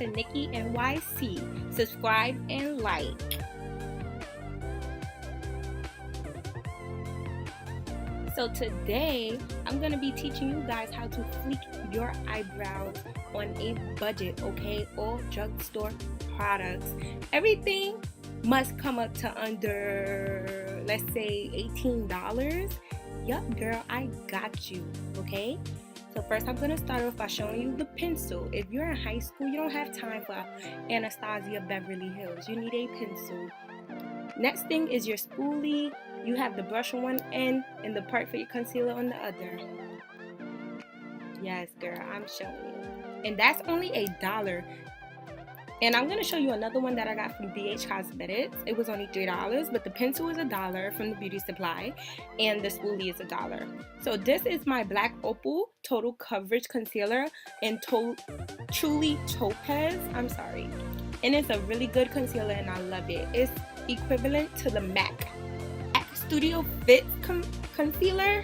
to Nikki NYC. Subscribe and like. So today, I'm going to be teaching you guys how to fleek your eyebrows on a budget, okay? All drugstore products. Everything must come up to under, let's say, $18. Yup, girl, I got you, okay? So first, I'm going to start off by showing you the pencil. If you're in high school, you don't have time for Anastasia Beverly Hills. You need a pencil. Next thing is your spoolie. You have the brush on one end and the part for your concealer on the other. Yes, girl, I'm showing you. And that's only $1. And I'm going to show you another one that I got from BH Cosmetics. It was only $3, but the pencil is $1 from the beauty supply, and the spoolie is $1. So this is my black Opal Total Coverage Concealer in Truly Topaz. I'm sorry. And it's a really good concealer, and I love it. It's equivalent to the MAC Studio Fit Concealer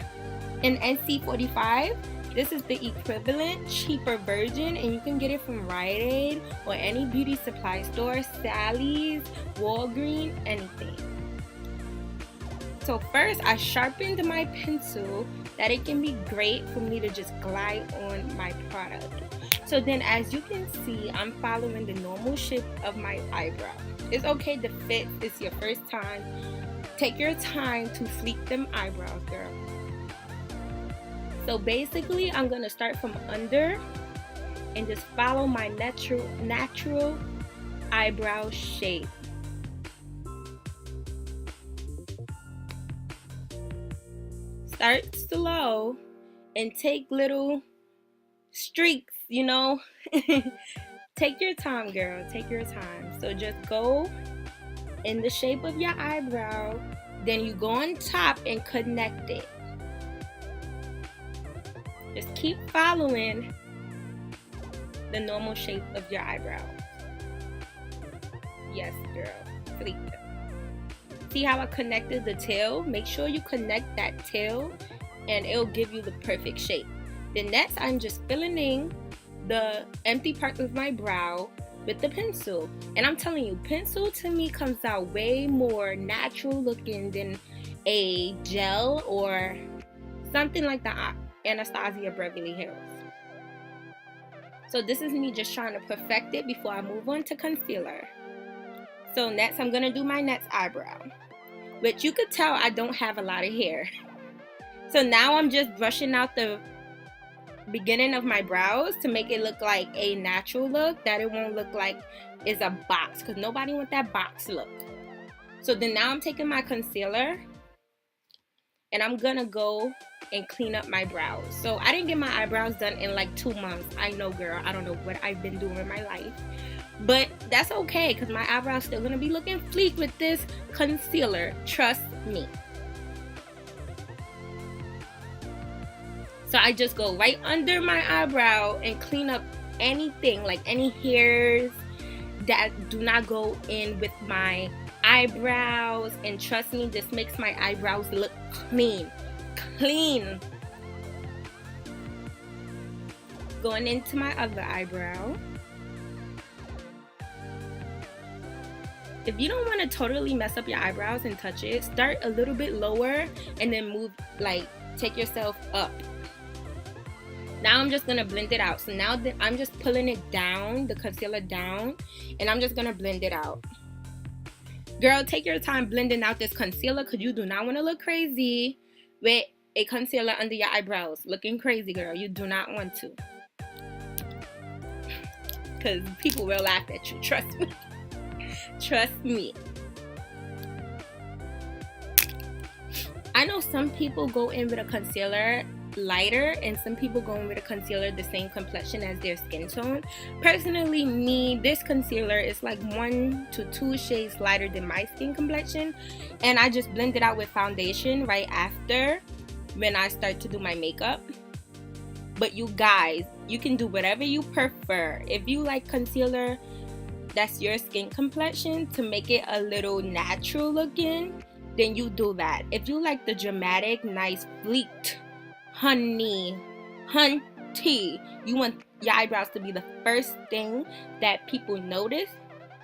in NC45. This is the equivalent, cheaper version, and you can get it from Rite Aid or any beauty supply store, Sally's, Walgreens, anything. So first, I sharpened my pencil that it can be great for me to just glide on my product. So then, as you can see, I'm following the normal shape of my eyebrow. It's okay to fit. It's your first time. Take your time to fleek them eyebrows, girl. So basically, I'm going to start from under and just follow my natural eyebrow shape. Start slow and take little streaks, you know. Take your time, girl. Take your time. So just go in the shape of your eyebrow, then you go on top and connect it. Just keep following the normal shape of your eyebrow. Yes, girl. Fleek them. See how I connected the tail? Make sure you connect that tail and it'll give you the perfect shape. Then next, I'm just filling in the empty part of my brow with the pencil. And I'm telling you, pencil to me comes out way more natural looking than a gel or something like the Anastasia Beverly Hills. So this is me just trying to perfect it before I move on to concealer. So next, I'm gonna do my next eyebrow, which you could tell I don't have a lot of hair. So now I'm just brushing out the beginning of my brows to make it look like a natural look, that it won't look like it's a box, because nobody wants that box look. So then now I'm taking my concealer and I'm gonna go and clean up my brows. So I didn't get my eyebrows done in like 2 months. I know, girl, I don't know what I've been doing in my life, but that's okay, because my eyebrows still gonna be looking fleek with this concealer, trust me. So I just go right under my eyebrow and clean up anything, like any hairs that do not go in with my eyebrows. And trust me, this makes my eyebrows look clean. Clean. Going into my other eyebrow. If you don't want to totally mess up your eyebrows and touch it, start a little bit lower and then move, like, take yourself up. Now I'm just going to blend it out. So now that I'm just pulling it down, the concealer down, and I'm just going to blend it out. Girl, take your time blending out this concealer, because you do not want to look crazy with a concealer under your eyebrows. Looking crazy, girl. You do not want to. Because people will laugh at you. Trust me. Trust me. I know some people go in with a concealer lighter and some people go in with a concealer the same complexion as their skin tone. Personally, me, this concealer is like 1 to 2 shades lighter than my skin complexion, and I just blend it out with foundation right after when I start to do my makeup. But you guys, you can do whatever you prefer. If you like concealer that's your skin complexion to make it a little natural looking, then you do that. If you like the dramatic, nice, fleeked, honey, T, you want your eyebrows to be the first thing that people notice,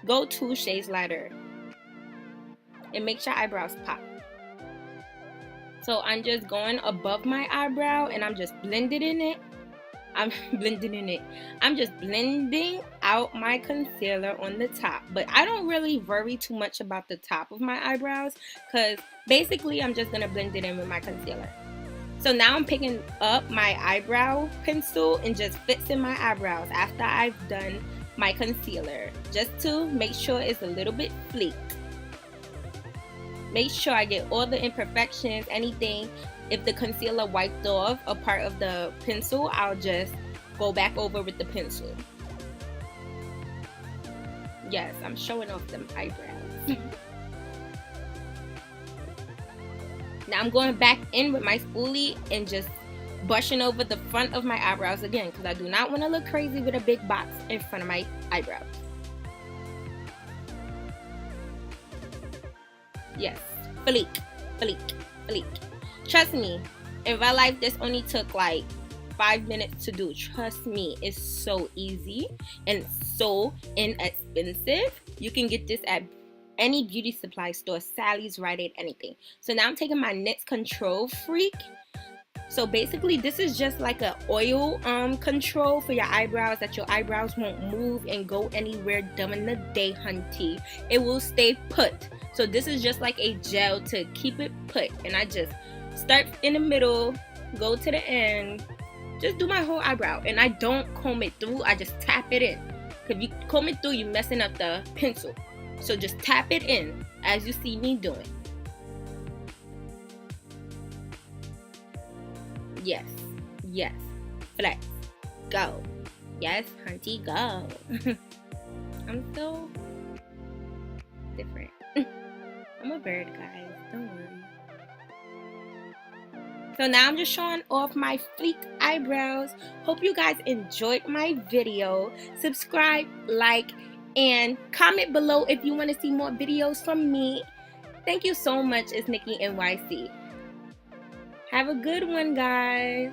go 2 shades lighter. It makes your eyebrows pop. So I'm just going above my eyebrow and I'm just blending in it. I'm just blending out my concealer on the top. But I don't really worry too much about the top of my eyebrows because basically I'm just going to blend it in with my concealer. So now I'm picking up my eyebrow pencil and just fixing my eyebrows after I've done my concealer, just to make sure it's a little bit fleeked. Make sure I get all the imperfections, anything. If the concealer wiped off a part of the pencil, I'll just go back over with the pencil. Yes, I'm showing off them eyebrows. Now I'm going back in with my spoolie and just brushing over the front of my eyebrows again, because I do not want to look crazy with a big box in front of my eyebrows. Yes, Fleek, Fleek, Fleek. Trust me, in real life this only took like 5 minutes to do. Trust me, it's so easy and so inexpensive. You can get this at any beauty supply store, Sally's, Rite Aid, anything. So now I'm taking my NYX Control Freak. So basically this is just like an oil control for your eyebrows, that your eyebrows won't move and go anywhere during the day, hunty. It will stay put. So this is just like a gel to keep it put. And I just start in the middle, go to the end, just do my whole eyebrow. And I don't comb it through, I just tap it in. If you comb it through, you're messing up the pencil. So just tap it in as you see me doing. Yes, yes, flex, go. Yes, hunty, go. I'm so different. I'm a bird, guys, don't worry. So now I'm just showing off my fleeked eyebrows. Hope you guys enjoyed my video. Subscribe, like, and comment below if you want to see more videos from me. Thank you so much. It's Nikki NYC. Have a good one, guys.